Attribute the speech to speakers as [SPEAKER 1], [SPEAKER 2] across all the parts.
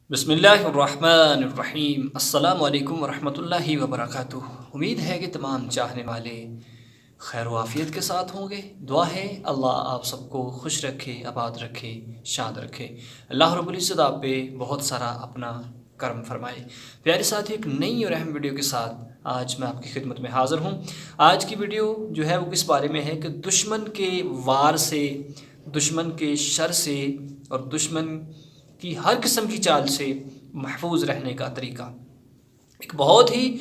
[SPEAKER 1] بسم اللہ الرحمن الرحیم۔ السلام علیکم ورحمۃ اللہ وبرکاتہ۔ امید ہے کہ تمام چاہنے والے خیر و عافیت کے ساتھ ہوں گے۔ دعا ہے اللہ آپ سب کو خوش رکھے، آباد رکھے، شاد رکھے۔ اللہ رب العزت آپ پہ بہت سارا اپنا کرم فرمائے۔ پیارے ساتھی، ایک نئی اور اہم ویڈیو کے ساتھ آج میں آپ کی خدمت میں حاضر ہوں۔ آج کی ویڈیو جو ہے وہ کس بارے میں ہے کہ دشمن کے وار سے، دشمن کے شر سے اور دشمن کی ہر قسم کی چال سے محفوظ رہنے کا طریقہ۔ ایک بہت ہی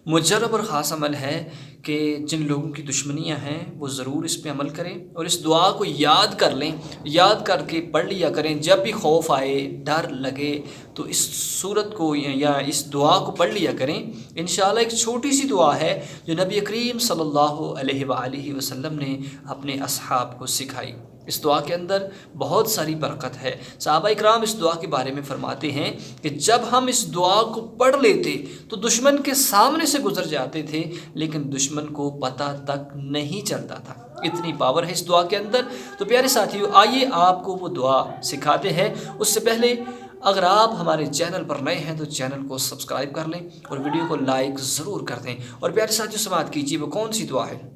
[SPEAKER 1] مجرب اور خاص عمل ہے کہ جن لوگوں کی دشمنیاں ہیں وہ ضرور اس پہ عمل کریں اور اس دعا کو یاد کر لیں، یاد کر کے پڑھ لیا کریں۔ جب بھی خوف آئے، ڈر لگے تو اس صورت کو یا اس دعا کو پڑھ لیا کریں۔ انشاءاللہ ایک چھوٹی سی دعا ہے جو نبی کریم صلی اللہ علیہ وآلہ وسلم نے اپنے اصحاب کو سکھائی۔ اس دعا کے اندر بہت ساری برکت ہے۔ صحابہ اکرام اس دعا کے بارے میں فرماتے ہیں کہ جب ہم اس دعا کو پڑھ لیتے تو دشمن کے سامنے سے گزر جاتے تھے لیکن دشمن کو پتہ تک نہیں چلتا تھا۔ اتنی پاور ہے اس دعا کے اندر۔ تو پیارے ساتھیو، آئیے آپ کو وہ دعا سکھاتے ہیں۔ اس سے پہلے اگر آپ ہمارے چینل پر نئے ہیں تو چینل کو سبسکرائب کر لیں اور ویڈیو کو لائک ضرور کر دیں۔ اور پیارے ساتھیو، سماعت کیجیے وہ کون سی دعا ہے۔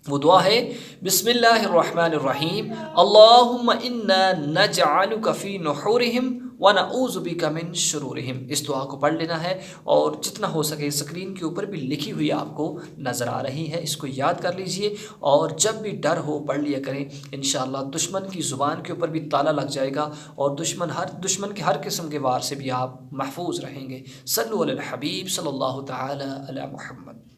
[SPEAKER 1] وہ دعا ہے بسم اللہ الرحمن الرحیم، اللہم انا نجعلک فی نحورہم ونعوذ بک من شرورہم۔ اس دعا کو پڑھ لینا ہے اور جتنا ہو سکے اسکرین کے اوپر بھی لکھی ہوئی آپ کو نظر آ رہی ہے، اس کو یاد کر لیجئے اور جب بھی ڈر ہو پڑھ لیا کریں۔ انشاءاللہ دشمن کی زبان کے اوپر بھی تالا لگ جائے گا اور دشمن کے ہر قسم کے وار سے بھی آپ محفوظ رہیں گے۔ صلو علی الحبیب صلی اللہ تعالی علی محمد۔